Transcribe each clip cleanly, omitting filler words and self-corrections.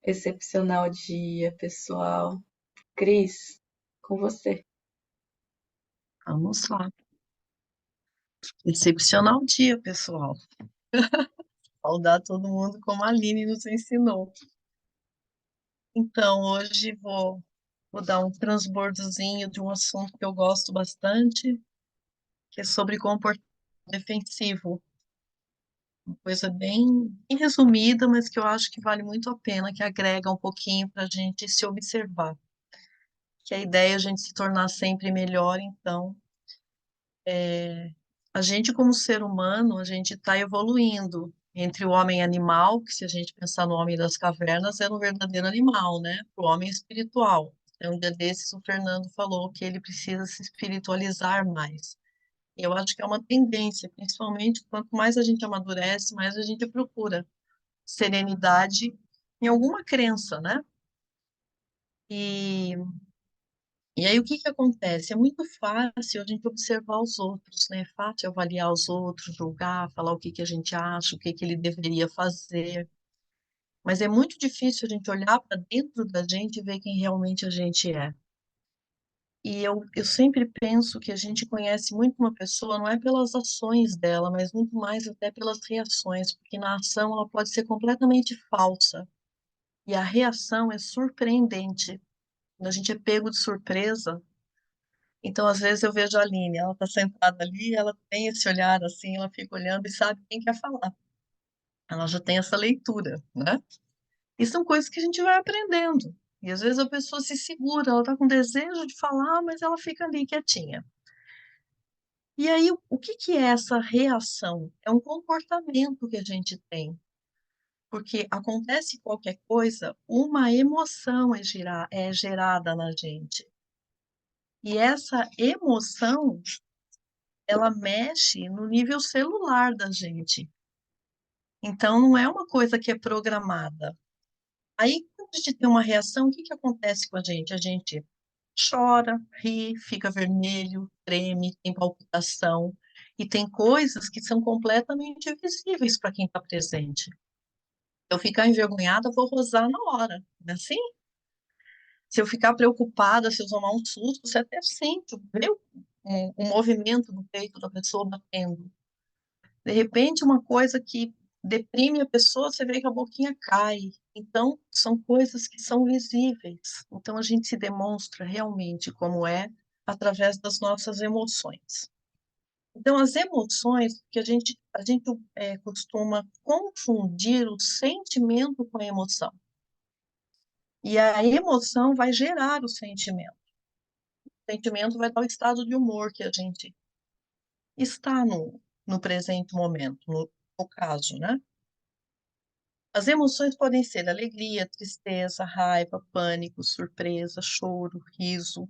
Excepcional dia, pessoal. Cris, com você. Vamos lá. Excepcional dia, pessoal. Saudar todo mundo como a Aline nos ensinou. Então, hoje vou dar um transbordozinho de um assunto que eu gosto bastante, que é sobre comportamento defensivo. Uma coisa bem resumida, mas que eu acho que vale muito a pena, que agrega um pouquinho para a gente se observar. Que a ideia é a gente se tornar sempre melhor, então, a gente, como ser humano, a gente está evoluindo entre o homem animal, que se a gente pensar no homem das cavernas, era um verdadeiro animal, né? Para o homem espiritual. Então, um dia desses, o Fernando falou que ele precisa se espiritualizar mais. E eu acho que é uma tendência, principalmente quanto mais a gente amadurece, mais a gente procura serenidade em alguma crença, né? E E aí, o que que acontece? É muito fácil a gente observar os outros, né? É fácil avaliar os outros, julgar, falar o que que a gente acha, o que que ele deveria fazer. Mas é muito difícil a gente olhar para dentro da gente e ver quem realmente a gente é. E eu sempre penso que a gente conhece muito uma pessoa não é pelas ações dela, mas muito mais até pelas reações, porque na ação ela pode ser completamente falsa. E a reação é surpreendente. Quando a gente é pego de surpresa, então, às vezes eu vejo a Aline, ela está sentada ali, ela tem esse olhar assim, ela fica olhando e sabe quem quer falar. Ela já tem essa leitura, né? E são coisas que a gente vai aprendendo. E às vezes a pessoa se segura, ela está com desejo de falar, mas ela fica ali quietinha. E aí, o que que é essa reação? É um comportamento que a gente tem. Porque acontece qualquer coisa, uma emoção é gerada na gente. E essa emoção ela mexe no nível celular da gente. Então, não é uma coisa que é programada. Aí, quando a gente tem uma reação, o que que acontece com a gente? A gente chora, ri, fica vermelho, treme, tem palpitação. E tem coisas que são completamente visíveis para quem está presente. Se eu ficar envergonhada, eu vou rosar na hora, não é assim? Se eu ficar preocupada, se eu tomar um susto, você até sente, vê o movimento do peito da pessoa batendo. De repente, uma coisa que deprime a pessoa, você vê que a boquinha cai. Então, são coisas que são visíveis. Então, a gente se demonstra realmente como é através das nossas emoções. Então, as emoções, que a gente costuma confundir o sentimento com a emoção. E a emoção vai gerar o sentimento. O sentimento vai dar o estado de humor que a gente está no presente momento, no caso, né? As emoções podem ser alegria, tristeza, raiva, pânico, surpresa, choro, riso.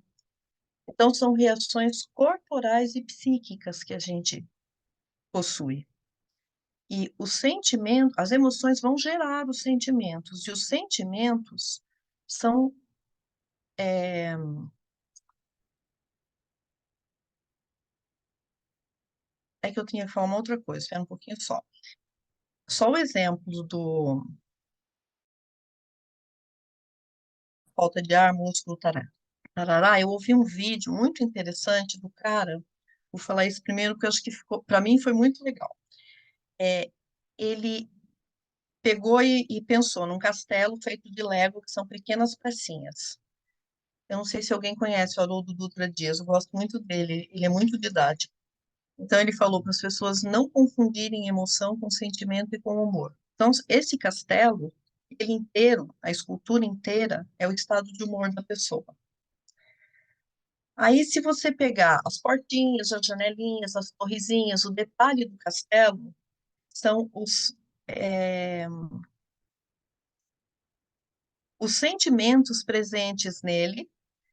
Então, são reações corporais e psíquicas que a gente possui. E o sentimento, as emoções vão gerar os sentimentos, e os sentimentos são. É, é que eu tinha que falar uma outra coisa, espera um pouquinho só. Só o exemplo do falta de ar, músculo, tarará, eu ouvi um vídeo muito interessante do cara. Vou falar isso primeiro, porque eu acho que ficou, para mim foi muito legal. É, ele pegou e pensou num castelo feito de Lego, que são pequenas pecinhas. Eu não sei se alguém conhece o Haroldo Dutra Dias, eu gosto muito dele, ele é muito didático. Então, ele falou para as pessoas não confundirem emoção com sentimento e com humor. Então, esse castelo, ele inteiro, a escultura inteira, é o estado de humor da pessoa. Aí, se você pegar as portinhas, as janelinhas, as torrezinhas, o detalhe do castelo, são é, os sentimentos presentes nele,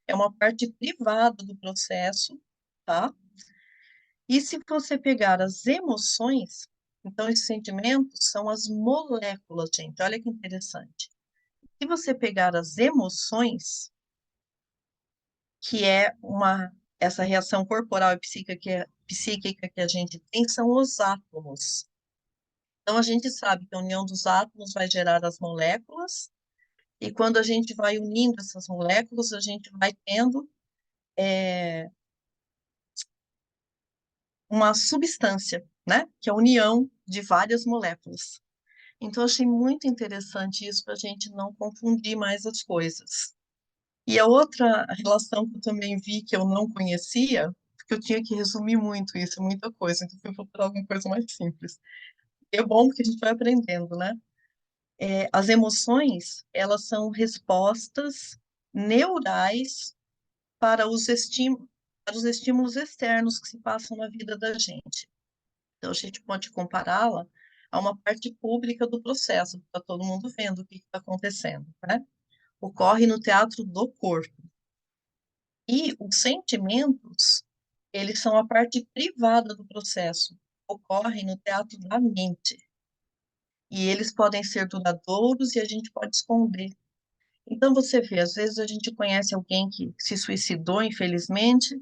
é uma parte privada do processo, tá? E se você pegar as emoções, então esses sentimentos são as moléculas, gente, olha que interessante. Se você pegar as emoções, que é essa reação corporal e psíquica que a gente tem, são os átomos. Então, a gente sabe que a união dos átomos vai gerar as moléculas, E quando a gente vai unindo essas moléculas, a gente vai tendo uma substância, né? Que é a união de várias moléculas. Então, eu achei muito interessante isso para a gente não confundir mais as coisas. E a outra relação que eu também vi que eu não conhecia, porque eu tinha que resumir muito isso, muita coisa, então eu vou falar alguma coisa mais simples. É bom porque a gente vai aprendendo, né? As emoções, elas são respostas neurais para para os estímulos externos que se passam na vida da gente. Então, a gente pode compará-la a uma parte pública do processo, está todo mundo vendo o que está acontecendo, né? Ocorre no teatro do corpo. E os sentimentos, eles são a parte privada do processo, ocorrem no teatro da mente. E eles podem ser duradouros e a gente pode esconder. Então, você vê, às vezes a gente conhece alguém que se suicidou, infelizmente,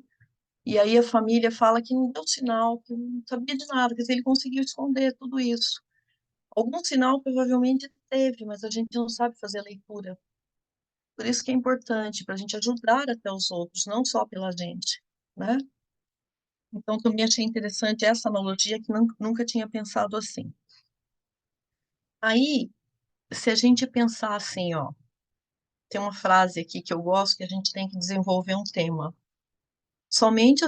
e aí a família fala que não deu sinal, que não sabia de nada, quer dizer, ele conseguiu esconder tudo isso. Algum sinal provavelmente teve, mas a gente não sabe fazer a leitura. Por isso que é importante, para a gente ajudar até os outros, não só pela gente, né? Então, também achei interessante essa analogia que nunca tinha pensado assim. Aí, se a gente pensar assim, ó, tem uma frase aqui que eu gosto que a gente tem que desenvolver um tema. Somente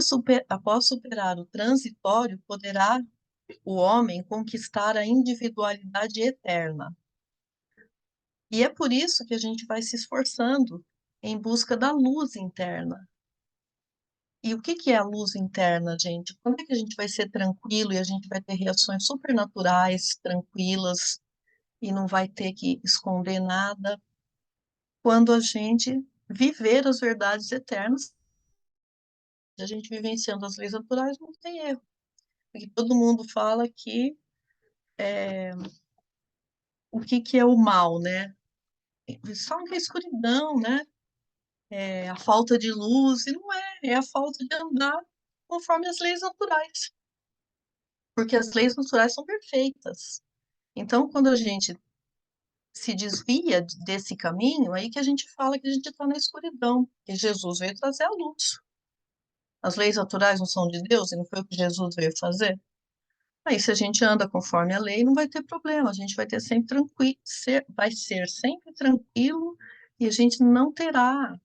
após superar o transitório poderá o homem conquistar a individualidade eterna. E é por isso que a gente vai se esforçando em busca da luz interna. E o que que é a luz interna, gente? Quando é que a gente vai ser tranquilo e a gente vai ter reações supernaturais, tranquilas, e não vai ter que esconder nada? Quando a gente viver as verdades eternas, a gente vivenciando as leis naturais, não tem erro. Porque todo mundo fala que o que que é o mal, né? Só que a escuridão, né? É a falta de luz, e não é, é a falta de andar conforme as leis naturais, porque as leis naturais são perfeitas. Então, quando a gente se desvia desse caminho, aí que a gente fala que a gente está na escuridão, que Jesus veio trazer a luz. As leis naturais não são de Deus e não foi o que Jesus veio fazer? Aí, se a gente anda conforme a lei, não vai ter problema, a gente vai ter sempre tranquilo, vai ser sempre tranquilo e a gente não terá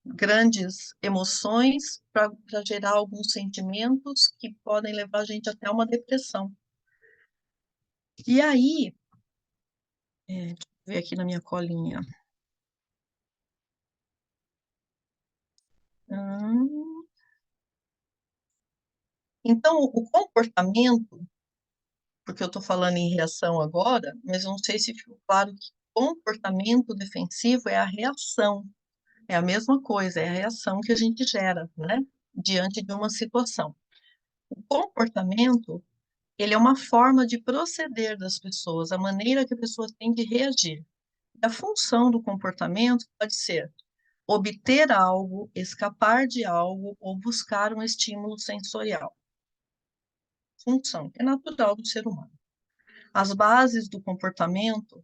grandes emoções para gerar alguns sentimentos que podem levar a gente até uma depressão. E aí, deixa eu ver aqui na minha colinha. Hum, Então, o comportamento, porque eu estou falando em reação agora, mas eu não sei se ficou claro que comportamento defensivo é a reação, é a mesma coisa, é a reação que a gente gera, né, diante de uma situação. O comportamento, ele é uma forma de proceder das pessoas, a maneira que a pessoa tem de reagir. A função do comportamento pode ser obter algo, escapar de algo ou buscar um estímulo sensorial. Função, que é natural do ser humano. As bases do comportamento,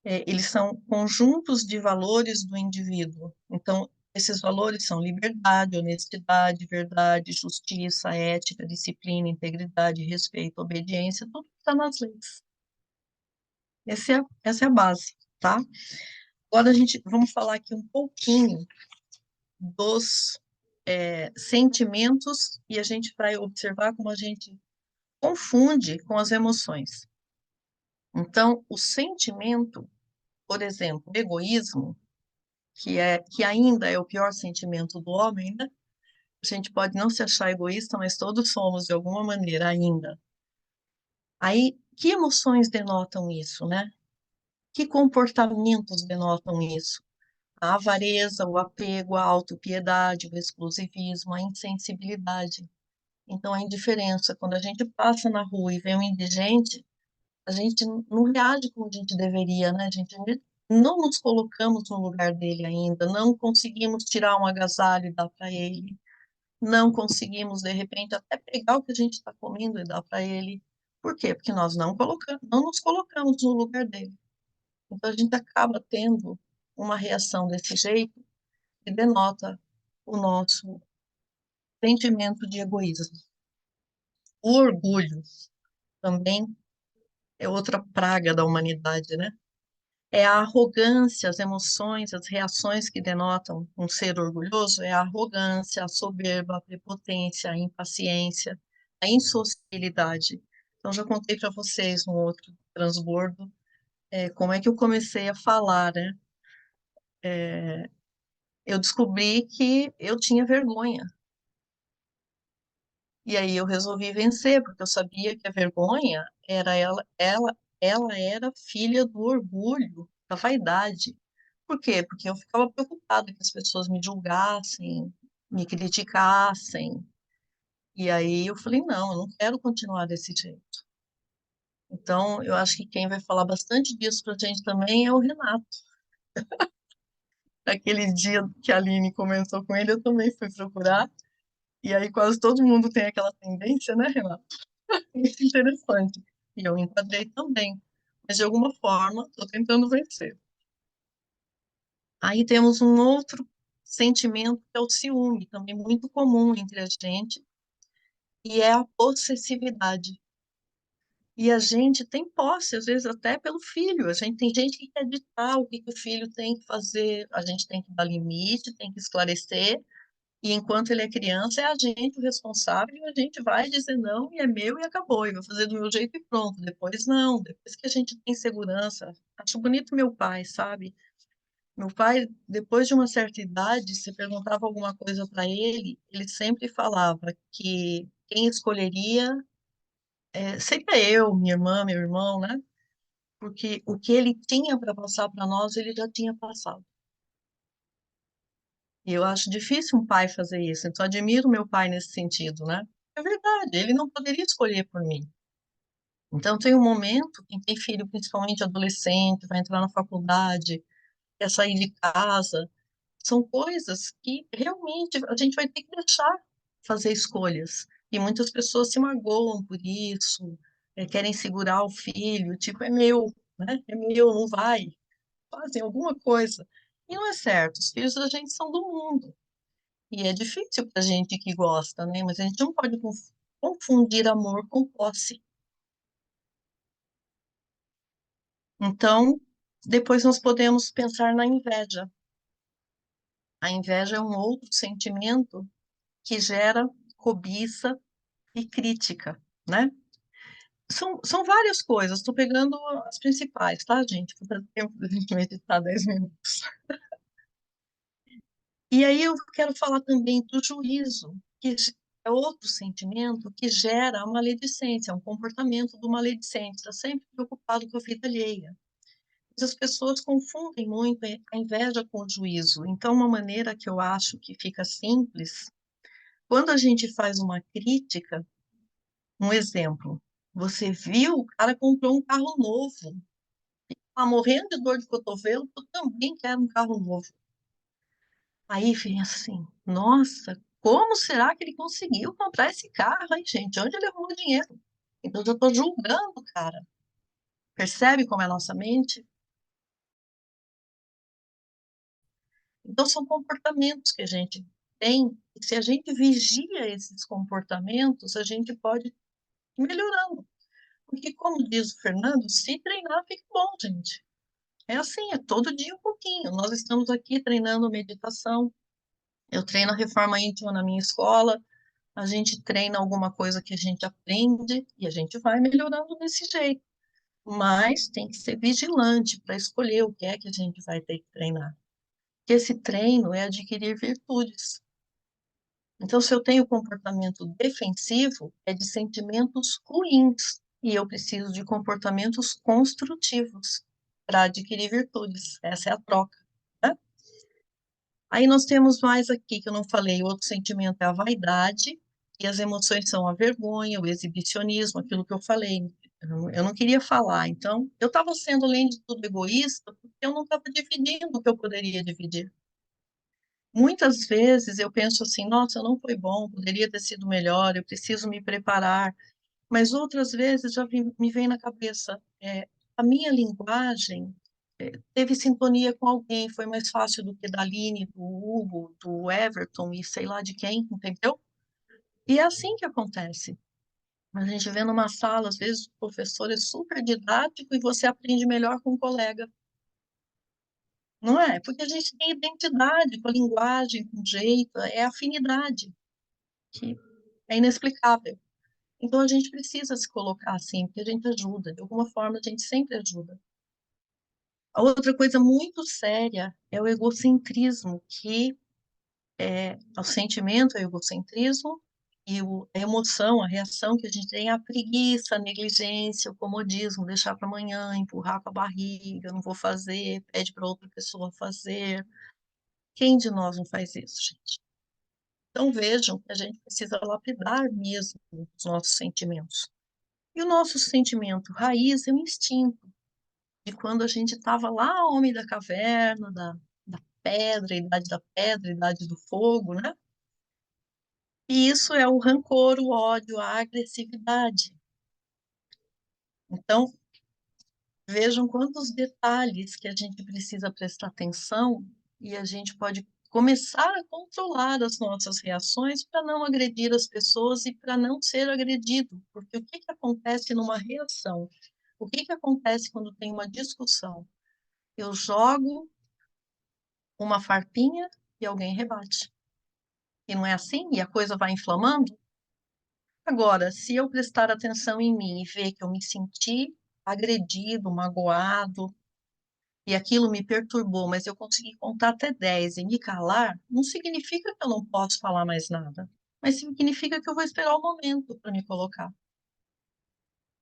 eles são conjuntos de valores do indivíduo. Então, esses valores são liberdade, honestidade, verdade, justiça, ética, disciplina, integridade, respeito, obediência, tudo que está nas leis. Essa é a base, tá? Agora vamos falar aqui um pouquinho dos sentimentos e a gente vai observar como a gente confunde com as emoções. Então, o sentimento, por exemplo, o egoísmo, que ainda é o pior sentimento do homem, né? A gente pode não se achar egoísta, mas todos somos de alguma maneira ainda. Aí, que emoções denotam isso, né? Que comportamentos denotam isso? A avareza, o apego, a autopiedade, o exclusivismo, a insensibilidade. Então, a indiferença, quando a gente passa na rua e vê um indigente, a gente não reage como a gente deveria, né? A gente não nos colocamos no lugar dele ainda, não conseguimos tirar um agasalho e dar para ele, não conseguimos, de repente, até pegar o que a gente está comendo e dar para ele. Por quê? Porque nós não nos colocamos no lugar dele. Então, a gente acaba tendo uma reação desse jeito que denota o nosso sentimento de egoísmo. O orgulho também é outra praga da humanidade, né? É a arrogância, as emoções, as reações que denotam um ser orgulhoso, é a arrogância, a soberba, a prepotência, a impaciência, a insociabilidade. Então, já contei para vocês no outro transbordo, como é que eu comecei a falar, né? Eu descobri que eu tinha vergonha. E aí eu resolvi vencer, porque eu sabia que a vergonha era ela era filha do orgulho, da vaidade. Por quê? Porque eu ficava preocupada que as pessoas me julgassem, me criticassem. E aí eu falei, não, eu não quero continuar desse jeito. Então, eu acho que quem vai falar bastante disso pra gente também é o Renato. Aquele dia que a Aline comentou com ele, eu também fui procurar. E aí quase todo mundo tem aquela tendência, né, Renato? Muito interessante. E eu enquadrei também. Mas de alguma forma, estou tentando vencer. Aí temos um outro sentimento que é o ciúme, também muito comum entre a gente, e é a possessividade. E a gente tem posse, às vezes até pelo filho. A gente tem gente que quer ditar o que que o filho tem que fazer. A gente tem que dar limite, tem que esclarecer. E enquanto ele é criança, é a gente o responsável, e a gente vai dizer não, e é meu e acabou, e vou fazer do meu jeito e pronto. Depois não, depois que a gente tem segurança. Acho bonito meu pai, sabe? Meu pai, depois de uma certa idade, se perguntava alguma coisa para ele, ele sempre falava que quem escolheria seria eu, minha irmã, meu irmão, né? Porque o que ele tinha para passar para nós, ele já tinha passado. E eu acho difícil um pai fazer isso. Então, admiro meu pai nesse sentido, né? É verdade, ele não poderia escolher por mim. Então, tem um momento, quem tem filho, principalmente adolescente, vai entrar na faculdade, quer sair de casa, são coisas que realmente a gente vai ter que deixar fazer escolhas. E muitas pessoas se magoam por isso, querem segurar o filho, tipo, é meu, né? É meu, não vai. Fazem alguma coisa. E não é certo, os filhos da gente são do mundo. E é difícil para a gente que gosta, né? Mas a gente não pode confundir amor com posse. Então, depois nós podemos pensar na inveja. A inveja é um outro sentimento que gera cobiça e crítica, né? São várias coisas, estou pegando as principais, tá, gente? Para dar tempo da gente meditar 10 minutos. E aí eu quero falar também do juízo, que é outro sentimento que gera a maledicência, um comportamento do maledicente, está sempre preocupado com a vida alheia. Mas as pessoas confundem muito a inveja com o juízo. Então, uma maneira que eu acho que fica simples, quando a gente faz uma crítica, um exemplo, você viu, o cara comprou um carro novo, tá morrendo de dor de cotovelo, eu também quero um carro novo. Aí vem assim, nossa, como será que ele conseguiu comprar esse carro, hein, gente? Onde ele arrumou dinheiro? Então, eu já estou julgando o cara. Percebe como é a nossa mente? Então, são comportamentos que a gente tem, e se a gente vigia esses comportamentos, a gente pode ir melhorando. Porque, como diz o Fernando, se treinar fica bom, gente. É assim, é todo dia um pouquinho. Nós estamos aqui treinando meditação. Eu treino a reforma íntima na minha escola. A gente treina alguma coisa que a gente aprende e a gente vai melhorando desse jeito. Mas tem que ser vigilante para escolher o que é que a gente vai ter que treinar. Porque esse treino é adquirir virtudes. Então, se eu tenho comportamento defensivo, é de sentimentos ruins. E eu preciso de comportamentos construtivos para adquirir virtudes. Essa é a troca, né? Aí nós temos mais aqui que eu não falei, o outro sentimento é a vaidade, e as emoções são a vergonha, o exibicionismo, aquilo que eu falei. Eu não queria falar, então eu estava sendo, além de tudo, egoísta, porque eu não estava dividindo o que eu poderia dividir. Muitas vezes eu penso assim, nossa, não foi bom, poderia ter sido melhor, eu preciso me preparar, mas outras vezes já me vem na cabeça, a minha linguagem teve sintonia com alguém, foi mais fácil do que da Aline, do Hugo, do Everton e sei lá de quem, entendeu? E é assim que acontece. A gente vê numa sala, às vezes o professor é super didático e você aprende melhor com um colega, não é? Porque a gente tem identidade com a linguagem, com o jeito, é afinidade, que é inexplicável. Então a gente precisa se colocar assim, porque a gente ajuda, de alguma forma a gente sempre ajuda. A outra coisa muito séria é o egocentrismo, que é o sentimento, é o egocentrismo, e a emoção, a reação que a gente tem é a preguiça, a negligência, o comodismo, deixar para amanhã, empurrar com a barriga, não vou fazer, pede para outra pessoa fazer. Quem de nós não faz isso, gente? Então vejam que a gente precisa lapidar mesmo os nossos sentimentos. E o nosso sentimento raiz é o instinto, de quando a gente estava lá, homem da caverna, da pedra, idade da pedra, idade do fogo, né? E isso é o rancor, o ódio, a agressividade. Então, vejam quantos detalhes que a gente precisa prestar atenção e a gente pode começar a controlar as nossas reações para não agredir as pessoas e para não ser agredido. Porque o que que acontece numa reação? O que que acontece quando tem uma discussão? Eu jogo uma farpinha e alguém rebate. E não é assim? E a coisa vai inflamando? Agora, se eu prestar atenção em mim e ver que eu me senti agredido, magoado, e aquilo me perturbou, mas eu consegui contar até 10 e me calar, não significa que eu não posso falar mais nada, mas significa que eu vou esperar o momento para me colocar.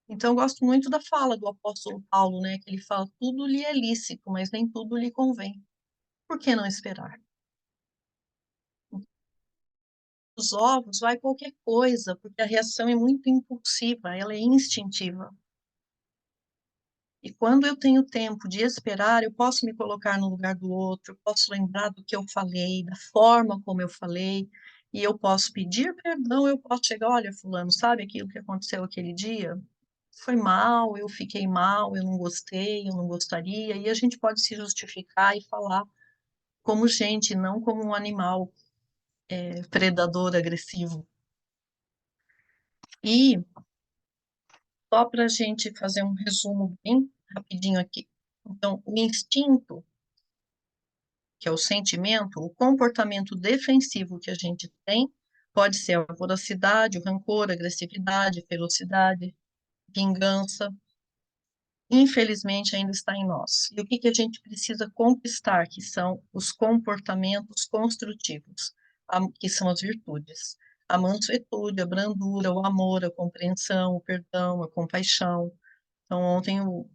Então, eu gosto muito da fala do apóstolo Paulo, né, que ele fala: tudo lhe é lícito, mas nem tudo lhe convém. Por que não esperar? Os ovos vai qualquer coisa, porque a reação é muito impulsiva, ela é instintiva. E quando eu tenho tempo de esperar, eu posso me colocar no lugar do outro, eu posso lembrar do que eu falei, da forma como eu falei, e eu posso pedir perdão, eu posso chegar, olha, fulano, sabe aquilo que aconteceu aquele dia? Foi mal, eu fiquei mal, eu não gostei, eu não gostaria, e a gente pode se justificar e falar como gente, não como um animal predador agressivo. E só para a gente fazer um resumo bem rapidinho aqui. Então, o instinto, que é o sentimento, o comportamento defensivo que a gente tem, pode ser a voracidade, o rancor, a agressividade, ferocidade, vingança. Infelizmente, ainda está em nós. E o que que a gente precisa conquistar, que são os comportamentos construtivos, que são as virtudes. A mansuetude, a brandura, o amor, a compreensão, o perdão, a compaixão. Então, ontem o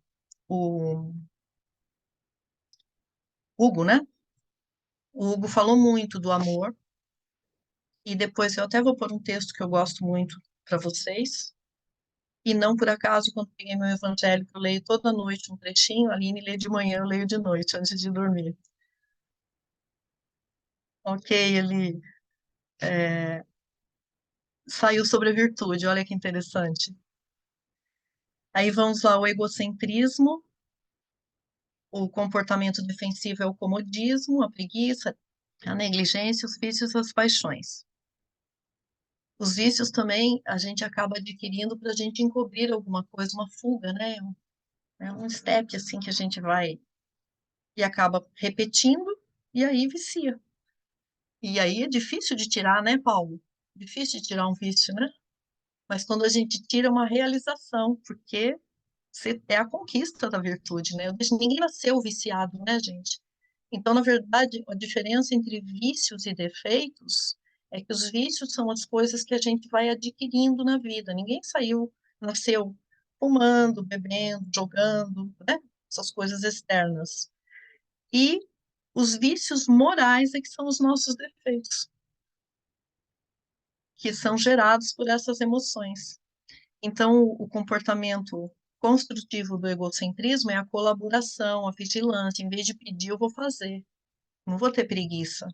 Hugo, né? O Hugo falou muito do amor, e depois eu até vou pôr um texto que eu gosto muito para vocês. E não por acaso, quando peguei meu evangélico, eu leio toda noite um trechinho, a Aline lê de manhã, eu leio de noite, antes de dormir. Ok, ele saiu sobre a virtude, olha que interessante. Aí vamos lá, o egocentrismo, o comportamento defensivo é o comodismo, a preguiça, a negligência, os vícios, as paixões. Os vícios também a gente acaba adquirindo para a gente encobrir alguma coisa, uma fuga, né? É um step assim que a gente vai e acaba repetindo e aí vicia. E aí é difícil de tirar, né, Paulo? Difícil de tirar um vício, né? Mas quando a gente tira é uma realização, porque é a conquista da virtude, né? Ninguém nasceu viciado, né, gente? Então, na verdade, a diferença entre vícios e defeitos é que os vícios são as coisas que a gente vai adquirindo na vida. Ninguém nasceu fumando, bebendo, jogando, né? Essas coisas externas. E os vícios morais é que são os nossos defeitos, que são gerados por essas emoções. Então, o comportamento construtivo do egocentrismo é a colaboração, a vigilância. Em vez de pedir, eu vou fazer. Não vou ter preguiça.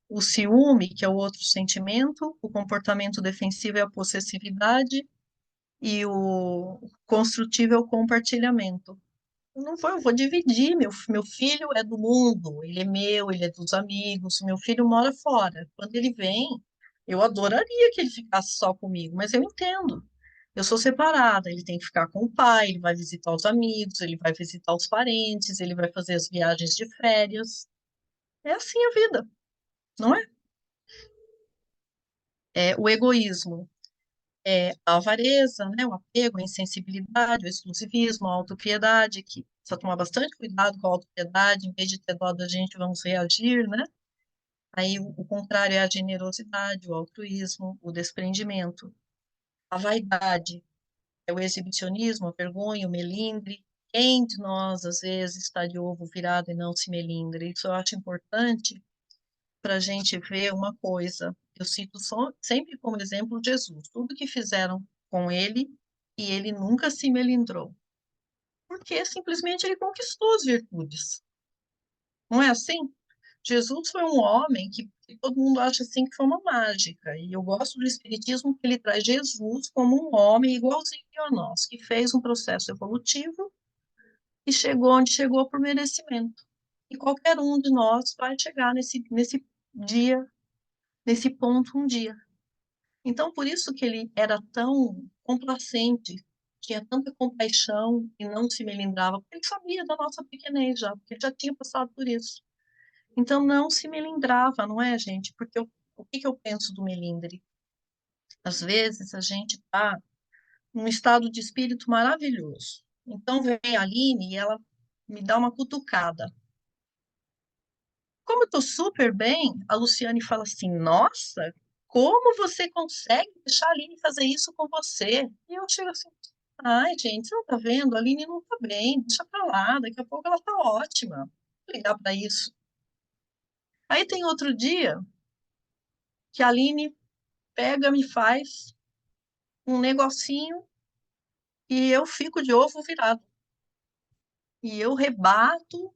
O ciúme, que é o outro sentimento, o comportamento defensivo é a possessividade e o construtivo é o compartilhamento. Não foi, eu vou dividir. Meu filho é do mundo, ele é meu, ele é dos amigos. Meu filho mora fora. Quando ele vem, eu adoraria que ele ficasse só comigo, mas eu entendo. Eu sou separada, ele tem que ficar com o pai, ele vai visitar os amigos, ele vai visitar os parentes, ele vai fazer as viagens de férias. É assim a vida, não é? É o egoísmo, é a avareza, né? O apego, a insensibilidade, o exclusivismo, a autopiedade, que precisa tomar bastante cuidado com a autopiedade, em vez de ter dó da gente, vamos reagir, né? Aí o contrário é a generosidade, o altruísmo, o desprendimento, a vaidade, é o exibicionismo, a vergonha, o melindre. Quem de nós, às vezes, está de ovo virado e não se melindra? Isso eu acho importante para a gente ver uma coisa. Eu cito sempre como exemplo Jesus. Tudo que fizeram com ele e ele nunca se melindrou. Porque simplesmente ele conquistou as virtudes. Não é assim? Jesus foi um homem que todo mundo acha assim que foi uma mágica. E eu gosto do Espiritismo que ele traz Jesus como um homem igualzinho a nós, que fez um processo evolutivo e chegou onde chegou por merecimento. E qualquer um de nós vai chegar nesse dia, nesse ponto um dia. Então, por isso que ele era tão complacente, tinha tanta compaixão e não se melindrava, porque ele sabia da nossa pequenez já, porque ele já tinha passado por isso. Então, não se melindrava, não é, gente? Porque o que que eu penso do melindre? Às vezes a gente está num estado de espírito maravilhoso. Então, vem a Aline e ela me dá uma cutucada. Como eu estou super bem, a Luciane fala assim: Nossa, como você consegue deixar a Aline fazer isso com você? E eu chego assim: Ai, gente, você não tá vendo? A Aline não tá bem, deixa pra lá, daqui a pouco ela tá ótima. Vou ligar para isso. Aí tem outro dia que a Aline pega, me faz um negocinho e eu fico de ovo virado. E eu rebato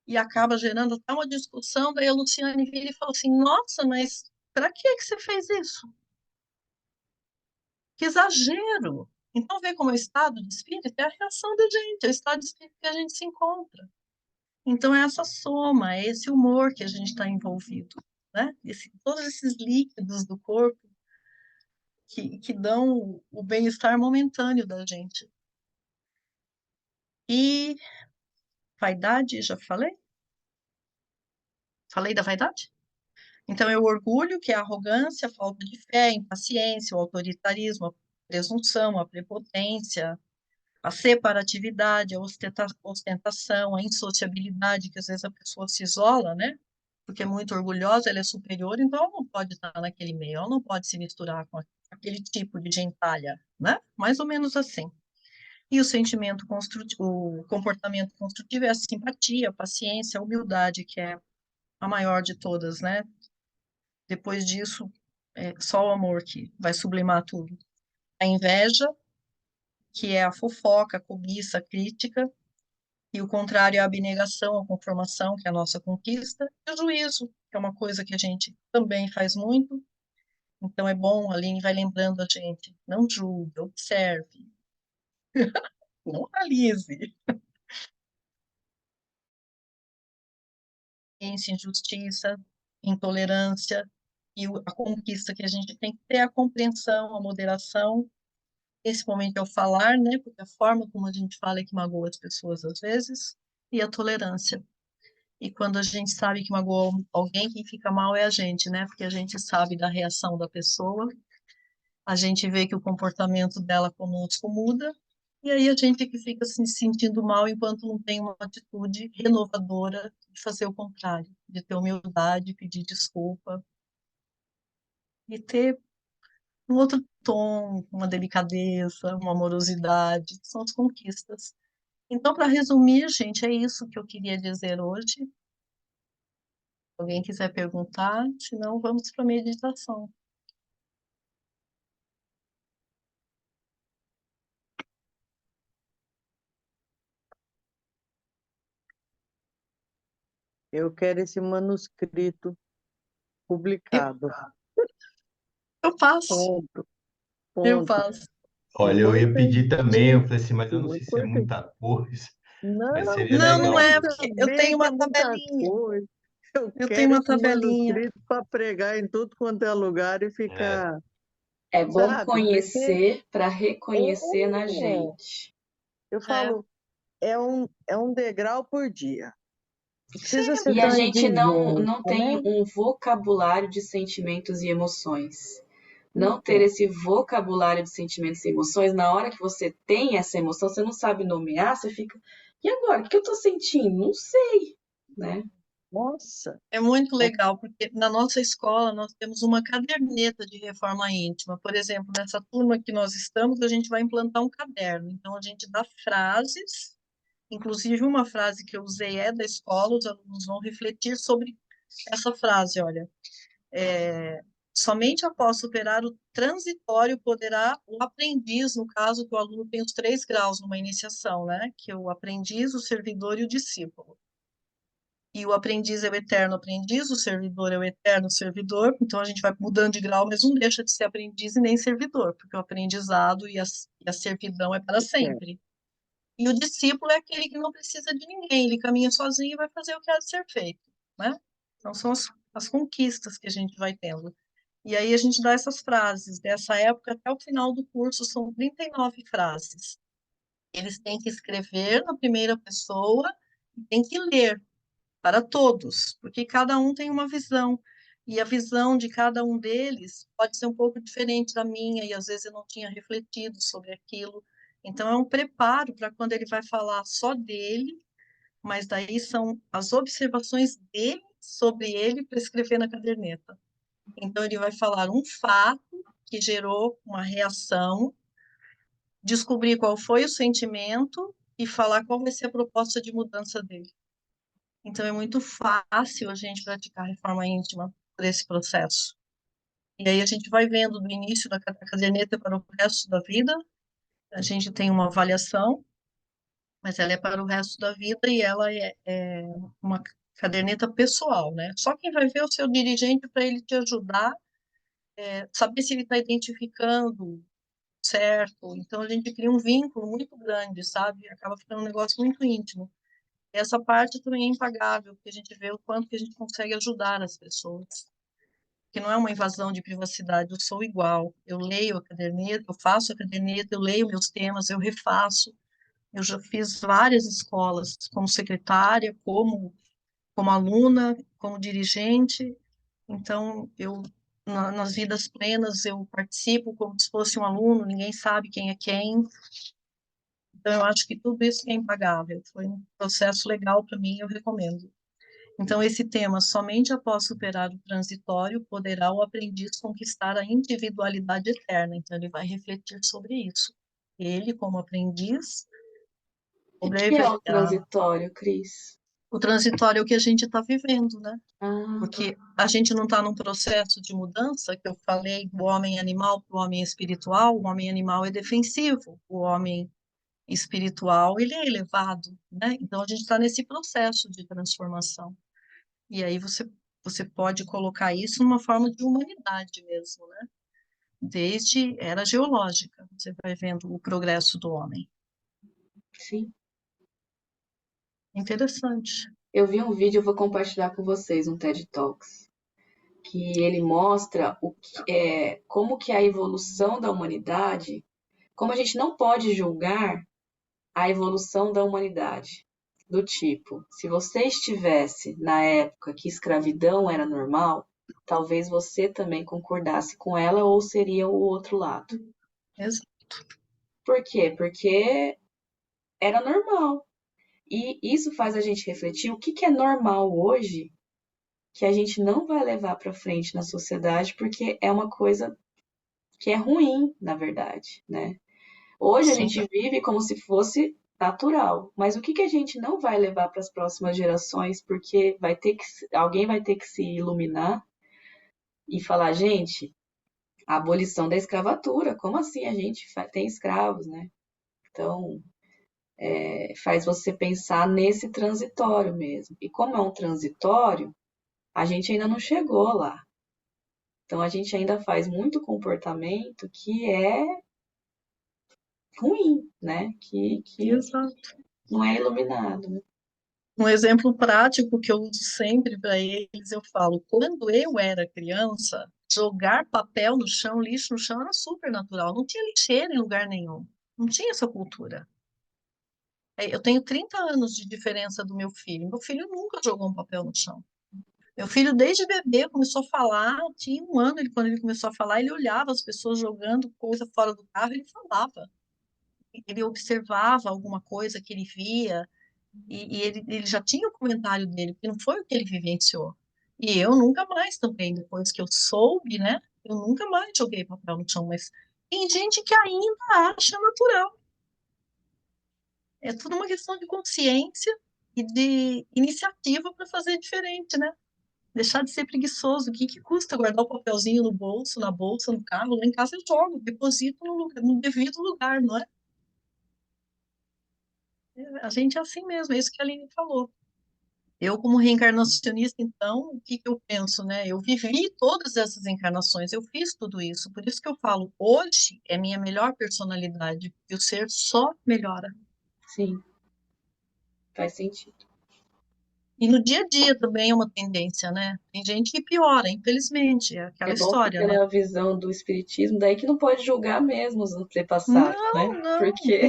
e acaba gerando até uma discussão. Daí a Luciane vira e fala assim: Nossa, mas para que você fez isso? Que exagero! Então, vê como é o estado de espírito é a reação da gente, é o estado de espírito que a gente se encontra. Então, é essa soma, é esse humor que a gente está envolvido, né? Todos esses líquidos do corpo que dão o bem-estar momentâneo da gente. E vaidade, já falei? Falei da vaidade? Então, é o orgulho, que é a arrogância, a falta de fé, a impaciência, o autoritarismo, a presunção, a prepotência, a separatividade, a ostentação, a insociabilidade, que às vezes a pessoa se isola, né? Porque é muito orgulhosa, ela é superior, então ela não pode estar naquele meio, ela não pode se misturar com aquele tipo de gentalha, né? Mais ou menos assim. E o sentimento construtivo, o comportamento construtivo é a simpatia, a paciência, a humildade, que é a maior de todas, né? Depois disso, é só o amor que vai sublimar tudo. A inveja, que é a fofoca, a cobiça, a crítica, e o contrário é a abnegação, a conformação, que é a nossa conquista, e o juízo, que é uma coisa que a gente também faz muito. Então é bom, a Aline vai lembrando a gente, não julgue, observe, não analise. Injustiça, intolerância, e a conquista que a gente tem que ter é a compreensão, a moderação, principalmente ao falar, né? Porque a forma como a gente fala é que magoa as pessoas às vezes, e a tolerância. E quando a gente sabe que magoou alguém, quem fica mal é a gente, né? Porque a gente sabe da reação da pessoa, a gente vê que o comportamento dela conosco muda, e aí a gente que fica se sentindo mal enquanto não tem uma atitude renovadora de fazer o contrário, de ter humildade, pedir desculpa e ter um outro tom, uma delicadeza, uma amorosidade, são as conquistas. Então, para resumir, gente, é isso que eu queria dizer hoje. Alguém quiser perguntar, senão vamos para a meditação. Eu quero esse manuscrito Eu, publicado. eu faço, Ponto, eu ponto. faço. Olha, eu ia pedir também, eu Importantíssimo, falei assim, mas eu não sei se é importante. muita coisa. Mas Não, seria Não, não legal quero é, mesmo. porque eu saber tenho que é uma muita tabelinha. coisa. Eu Eu tenho quero uma esse tabelinha. manuscrito para pregar em tudo quanto é lugar e É, ficar, É bom sabe? Porque conhecer para é, reconhecer na gente. eu É. falo, é um degrau por dia. Não precisa ser Sempre. E a tão gente exigente, não tem né? um vocabulário de sentimentos e emoções. Não ter Então, esse vocabulário de sentimentos e emoções, na hora que você tem essa emoção, você não sabe nomear, você fica, e agora? O que eu tô sentindo? Não sei, né? nossa, É muito legal, porque na nossa escola nós temos uma caderneta de reforma íntima. Por exemplo, nessa turma que nós estamos, a gente vai implantar um caderno. Então, a gente dá frases, inclusive uma frase que eu usei é da escola, os alunos vão refletir sobre essa frase, olha. Somente após superar o transitório poderá o aprendiz, no caso que o aluno tem os 3 graus numa iniciação, né? Que é o aprendiz, o servidor e o discípulo. E o aprendiz é o eterno aprendiz, o servidor é o eterno servidor, então a gente vai mudando de grau, mas não deixa de ser aprendiz e nem servidor, porque o aprendizado e a servidão é para é, sempre. E o discípulo é aquele que não precisa de ninguém, ele caminha sozinho e vai fazer o que há de ser feito, né? Então são as conquistas que a gente vai tendo. E aí a gente dá essas frases, dessa época até o final do curso, são 39 frases. Eles têm que escrever na primeira pessoa e têm que ler para todos, porque cada um tem uma visão, e a visão de cada um deles pode ser um pouco diferente da minha, e às vezes eu não tinha refletido sobre aquilo. Então, é um preparo para quando ele vai falar só dele, mas daí são as observações dele sobre ele para escrever na caderneta. Então, ele vai falar um fato que gerou uma reação, descobrir qual foi o sentimento e falar qual vai ser a proposta de mudança dele. Então, é muito fácil a gente praticar reforma íntima por esse processo. E aí a gente vai vendo do início da caderneta para o resto da vida, a gente tem uma avaliação, mas ela é para o resto da vida e ela é uma caderneta pessoal, né? Só quem vai ver é o seu dirigente para ele te ajudar, saber se ele está identificando certo. Então, a gente cria um vínculo muito grande, sabe? Acaba ficando um negócio muito íntimo. Essa parte também é impagável, porque a gente vê o quanto que a gente consegue ajudar as pessoas. Que não é uma invasão de privacidade, eu sou igual. Eu leio a caderneta, eu faço a caderneta, eu leio meus temas, eu refaço. Eu já fiz várias escolas, como secretária, como aluna, como dirigente. Então, nas vidas plenas, eu participo como se fosse um aluno, ninguém sabe quem é quem. Então, eu acho que tudo isso é impagável. Foi um processo legal para mim, eu recomendo. Então, esse tema, somente após superar o transitório, poderá o aprendiz conquistar a individualidade eterna. Então, ele vai refletir sobre isso. Ele, como aprendiz, E o sobre que é o transitório, Cris? o transitório é o que a gente está vivendo, né? Ah, Porque a gente não está num processo de mudança, que eu falei do homem animal para o homem espiritual. O homem animal é defensivo, o homem espiritual, ele é elevado, né? Então, a gente está nesse processo de transformação. E aí você pode colocar isso numa forma de humanidade mesmo, né? Desde era geológica, você vai vendo o progresso do homem. sim. Interessante. Eu vi um vídeo, eu vou compartilhar com vocês, um TED Talks, que ele mostra como que a evolução da humanidade, como a gente não pode julgar a evolução da humanidade. Do tipo, se você estivesse na época que escravidão era normal, talvez você também concordasse com ela ou seria o outro lado. Exato. Por quê? Porque era normal. E isso faz a gente refletir o que é normal hoje que a gente não vai levar para frente na sociedade porque é uma coisa que é ruim, na verdade, né? Hoje a Sim, gente vive como se fosse natural, mas o que a gente não vai levar para as próximas gerações porque alguém vai ter que se iluminar e falar, gente, a abolição da escravatura, como assim a gente tem escravos, né? Então, faz você pensar nesse transitório mesmo. E como é um transitório, a gente ainda não chegou lá. Então a gente ainda faz muito comportamento que é ruim, né? Que exato. não é iluminado, né? Um exemplo prático que eu uso sempre para eles, eu falo, quando eu era criança, jogar papel no chão, lixo no chão era super natural, não tinha lixeira em lugar nenhum, não tinha essa cultura. Eu tenho 30 anos de diferença do meu filho nunca jogou um papel no chão. Meu filho, desde bebê, começou a falar, tinha 1 ano, quando ele começou a falar, ele olhava as pessoas jogando coisa fora do carro, ele falava. Ele observava alguma coisa que ele via, e ele já tinha o comentário dele, porque não foi o que ele vivenciou. E eu nunca mais também, depois que eu soube, né, eu nunca mais joguei papel no chão, mas tem gente que ainda acha natural. É tudo uma questão de consciência e de iniciativa para fazer diferente, né? Deixar de ser preguiçoso. O que que custa guardar o papelzinho no bolso, na bolsa, no carro? Lá em casa eu jogo, deposito no lugar, no devido lugar, não é? A gente é assim mesmo, é isso que a Aline falou. Eu, como reencarnacionista, então, o que que eu penso, né? Eu vivi todas essas encarnações, eu fiz tudo isso. Por isso que eu falo, hoje é minha melhor personalidade, e o ser só melhora. Sim, faz sentido. E no dia a dia também é uma tendência, né? Tem gente que piora, infelizmente, é É aquela bom que história, né? pela visão do espiritismo, daí que não pode julgar mesmo os antepassados, né? Não, não, Porque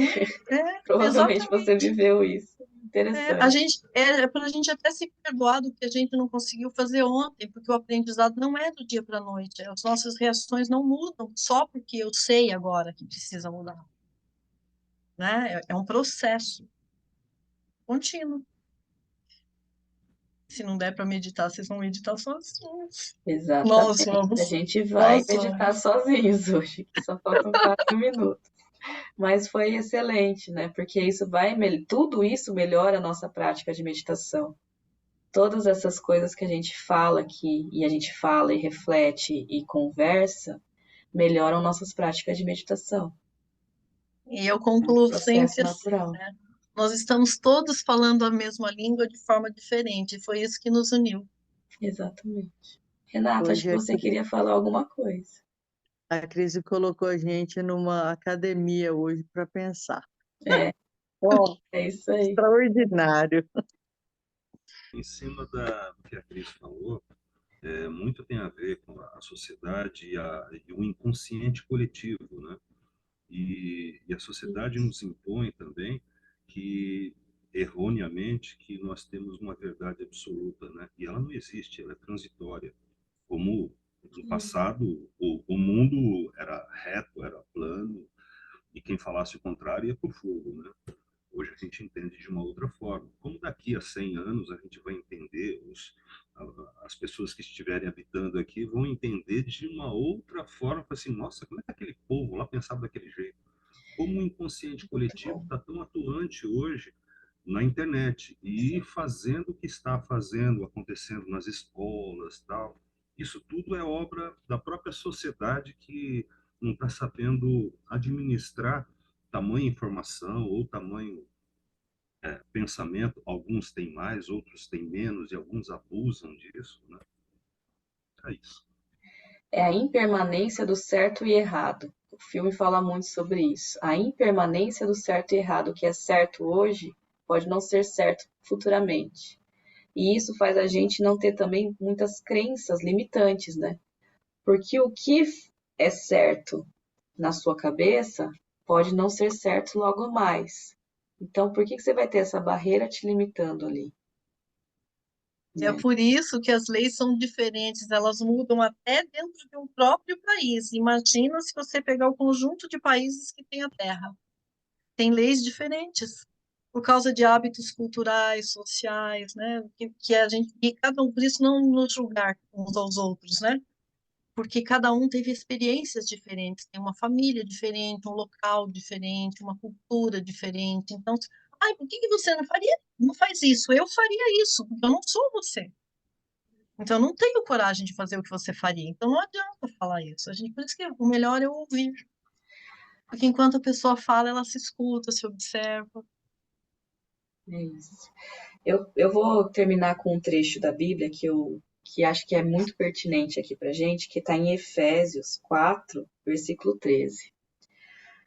não. É, provavelmente você exatamente. viveu isso. A Interessante. gente, é para a gente até se perdoar do que a gente não conseguiu fazer ontem, porque o aprendizado não é do dia para a noite. As nossas reações não mudam só porque eu sei agora que precisa mudar, né? É um processo contínuo. Se não der para meditar, vocês vão meditar sozinhos. Nós Exatamente. A vamos, gente vai nós meditar vamos. sozinhos hoje, que só faltam 4 minutos. Mas foi excelente, né? Porque isso vai, tudo isso melhora a nossa prática de meditação. Todas essas coisas que a gente fala aqui, e a gente fala e reflete e conversa, melhoram nossas práticas de meditação. E eu É um concluo processo sempre assim, natural. né? Nós estamos todos falando a mesma língua de forma diferente, foi isso que nos uniu. Exatamente. Renata, acho que Hoje você queria falar alguma coisa. a Cris colocou a gente numa academia hoje para pensar. É, Ó, é isso aí. extraordinário. Em cima do que a Cris falou, muito tem a ver com a sociedade e o inconsciente coletivo, né? E a sociedade nos impõe também que, erroneamente, que nós temos uma verdade absoluta, né? E ela não existe, ela é transitória. Como no passado o mundo era reto, era plano, e quem falasse o contrário ia para o fogo, né? Hoje a gente entende de uma outra forma. Como daqui a 100 anos a gente vai entender, as pessoas que estiverem habitando aqui vão entender de uma outra forma, assim, nossa, como é que aquele povo lá pensava daquele jeito? Como o inconsciente Muito coletivo bom. está tão atuante hoje na internet e fazendo o que está fazendo, acontecendo nas escolas, tal. Isso tudo é obra da própria sociedade que não está sabendo administrar tamanha informação ou tamanho pensamento. Alguns têm mais, outros têm menos e alguns abusam disso, né? É isso. É a impermanência do certo e errado. O filme fala muito sobre isso. A impermanência do certo e errado. O que é certo hoje pode não ser certo futuramente. E isso faz a gente não ter também muitas crenças limitantes, né? Porque o que é certo na sua cabeça pode não ser certo logo mais. Então, por que você vai ter essa barreira te limitando ali? É Né? por isso que as leis são diferentes, elas mudam até dentro de um próprio país. Imagina se você pegar o conjunto de países que tem a Terra. Tem leis diferentes por causa de hábitos culturais, sociais, né? Que a gente, e cada um, por isso não nos julgar uns aos outros, né? Porque cada um teve experiências diferentes, tem uma família diferente, um local diferente, uma cultura diferente. Então, ai, por que que você não faria? Não faz isso? Eu faria isso, porque eu não sou você. Então, eu não tenho coragem de fazer o que você faria. Então, não adianta falar isso. Por isso que o melhor é ouvir. Porque enquanto a pessoa fala, ela se escuta, se observa. É isso. Eu vou terminar com um trecho da Bíblia que acho que é muito pertinente aqui pra gente, que está em Efésios 4, versículo 13.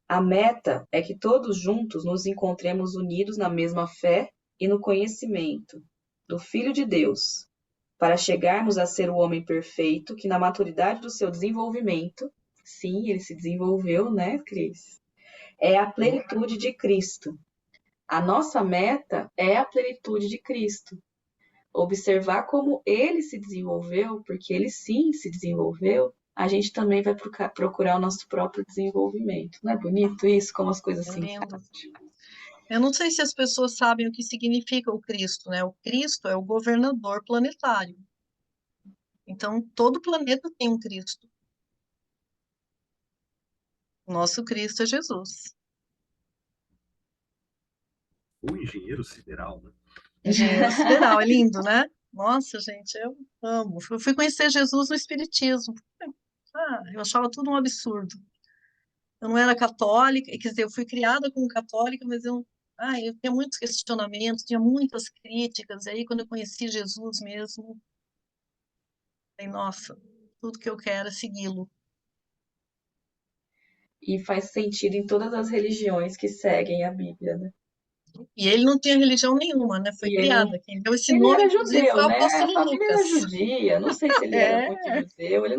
A meta é que todos juntos nos encontremos unidos na mesma fé e no conhecimento do Filho de Deus, para chegarmos a ser o homem perfeito que, na maturidade do seu desenvolvimento, sim, ele se desenvolveu, né, Cris? É a plenitude de Cristo. A nossa meta é a plenitude de Cristo. Observar como ele se desenvolveu, porque ele sim se desenvolveu, a gente também vai procurar o nosso próprio desenvolvimento. Não é bonito isso? Como as coisas É se lindo. encaixam. Eu não sei se as pessoas sabem o que significa o Cristo, né? O Cristo é o governador planetário. Então, todo planeta tem um Cristo. O nosso Cristo é Jesus. O engenheiro sideral, né? Engenheiro sideral, é lindo, né? Nossa, gente, eu amo. Eu fui conhecer Jesus no Espiritismo. Eu achava tudo um absurdo. Eu não era católica, quer dizer, eu fui criada como católica, mas eu tinha muitos questionamentos, tinha muitas críticas. E aí, quando eu conheci Jesus mesmo, falei, nossa, tudo que eu quero é segui-lo. E faz sentido em todas as religiões que seguem a Bíblia, né? E ele não tinha religião nenhuma, né? Foi E ele, criada. Quem deu esse ele nome, era inclusive, judeu, foi o né? A apóstolo família era Lucas. judia, não sei se ele era muito judeu, ele